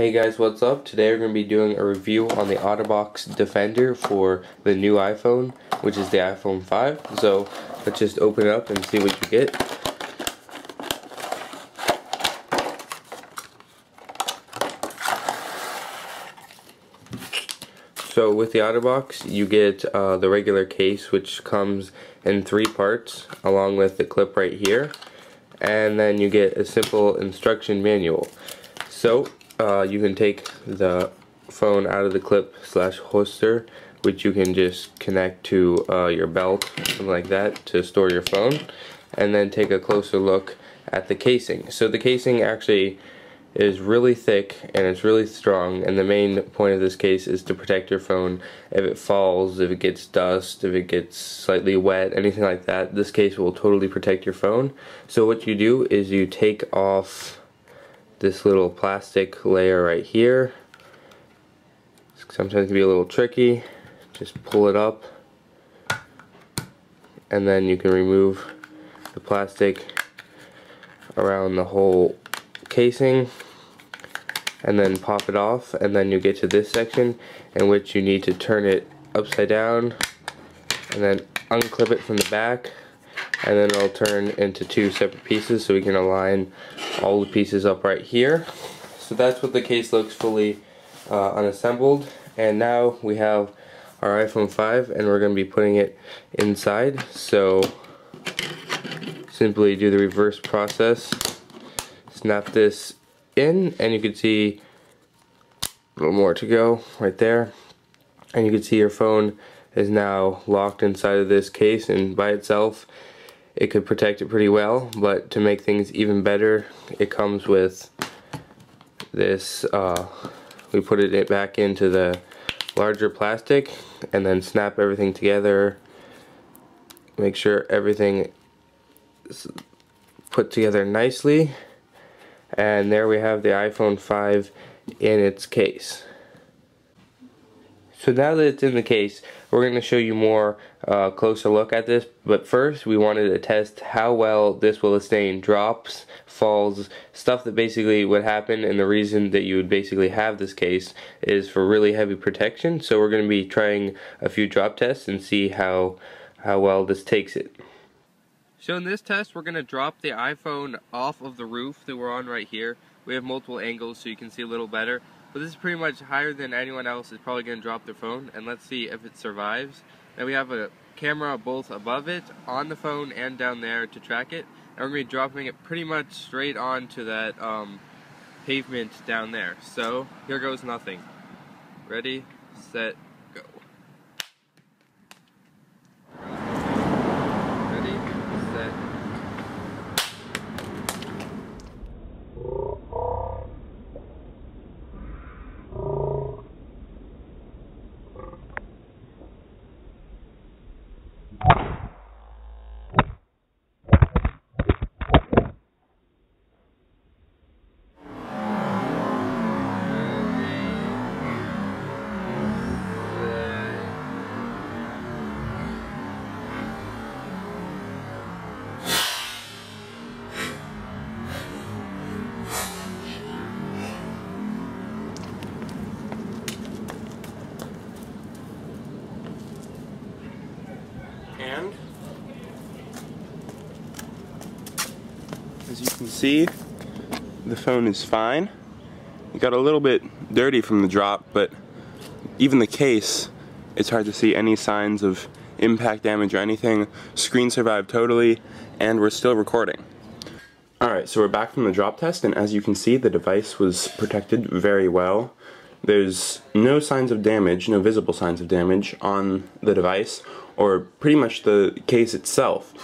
Hey guys, what's up? Today we're going to be doing a review on the Otterbox Defender for the new iPhone, which is the iPhone 5. So let's just open it up and see what you get. So with the Otterbox, you get the regular case, which comes in 3 parts, along with the clip right here. And then you get a simple instruction manual. So you can take the phone out of the clip / holster, which you can just connect to your belt, something like that, to store your phone, and then take a closer look at the casing. So the casing actually is really thick and it's really strong, and the main point of this case is to protect your phone if it falls, if it gets dust, if it gets slightly wet, anything like that. This case will totally protect your phone. So what you do is you take off this little plastic layer right here. Sometimes it can be a little tricky. Just pull it up and then you can remove the plastic around the whole casing and then pop it off, and then you get to this section in which you need to turn it upside down and then unclip it from the back, and then it'll turn into 2 separate pieces so we can align all the pieces up right here. So that's what the case looks fully unassembled, and now we have our iPhone 5 and we're going to be putting it inside. So simply do the reverse process, snap this in, and you can see a little more to go right there, and you can see your phone is now locked inside of this case, and by itself it could protect it pretty well, but to make things even better, it comes with this, we put it back into the larger plastic and then snap everything together, make sure everything is put together nicely, and there we have the iPhone 5 in its case. So now that it's in the case, we're going to show you more closer look at this, but first we wanted to test how well this will withstand drops, falls, stuff that basically would happen, and the reason that you would basically have this case is for really heavy protection. So we're going to be trying a few drop tests and see how well this takes it. So in this test, we're going to drop the iPhone off of the roof that we're on right here. We have multiple angles so you can see a little better. But this is pretty much higher than anyone else is probably going to drop their phone, and let's see if it survives. Then we have a camera both above it, on the phone, and down there to track it. And we're going to be dropping it pretty much straight onto that pavement down there. So here goes nothing. Ready, set, go. Ready, set. And as you can see, the phone is fine. It got a little bit dirty from the drop, but even the case, it's hard to see any signs of impact damage or anything. Screen survived totally, and we're still recording. Alright, so we're back from the drop test, and as you can see, the device was protected very well. There's no signs of damage, no visible signs of damage on the device, or pretty much the case itself.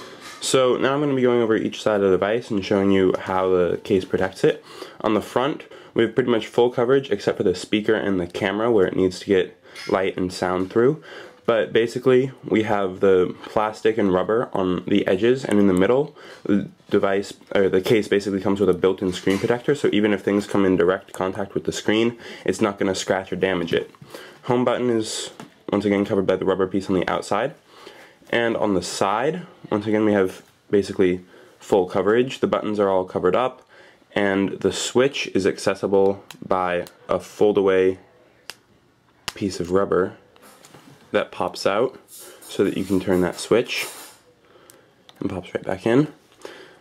So now I'm going to be going over each side of the device and showing you how the case protects it. On the front, we have pretty much full coverage except for the speaker and the camera where it needs to get light and sound through. But basically, we have the plastic and rubber on the edges, and in the middle, the device, or the case basically comes with a built-in screen protector, so even if things come in direct contact with the screen, it's not going to scratch or damage it. Home button is once again covered by the rubber piece on the outside. And on the side, once again we have basically full coverage. The buttons are all covered up, and the switch is accessible by a fold-away piece of rubber that pops out so that you can turn that switch and pops right back in.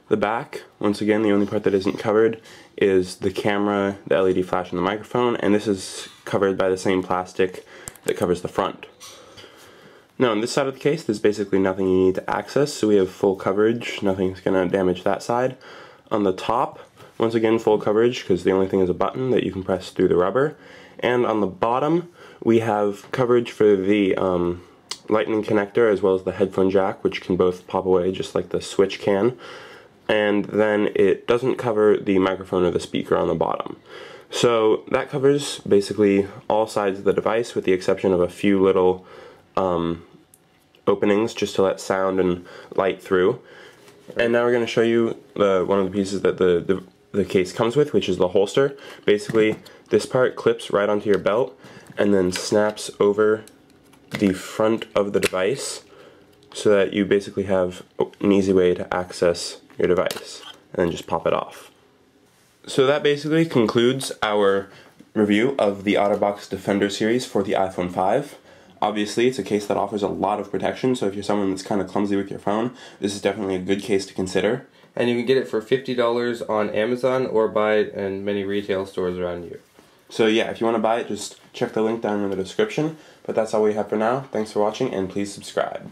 The back, once again, the only part that isn't covered is the camera, the LED flash, and the microphone, and this is covered by the same plastic that covers the front. Now on this side of the case, there's basically nothing you need to access, so we have full coverage, nothing's going to damage that side. On the top, once again full coverage, because the only thing is a button that you can press through the rubber. And on the bottom, we have coverage for the lightning connector as well as the headphone jack, which can both pop away just like the switch can. And then it doesn't cover the microphone or the speaker on the bottom. So that covers basically all sides of the device with the exception of a few little openings just to let sound and light through. And now we're going to show you one of the pieces that the case comes with, which is the holster. Basically, this part clips right onto your belt and then snaps over the front of the device so that you basically have an easy way to access your device and then just pop it off. So that basically concludes our review of the Otterbox Defender series for the iPhone 5. Obviously, it's a case that offers a lot of protection, so if you're someone that's kind of clumsy with your phone, this is definitely a good case to consider. And you can get it for $50 on Amazon or buy it in many retail stores around you. So yeah, if you want to buy it, just check the link down in the description. But that's all we have for now. Thanks for watching, and please subscribe.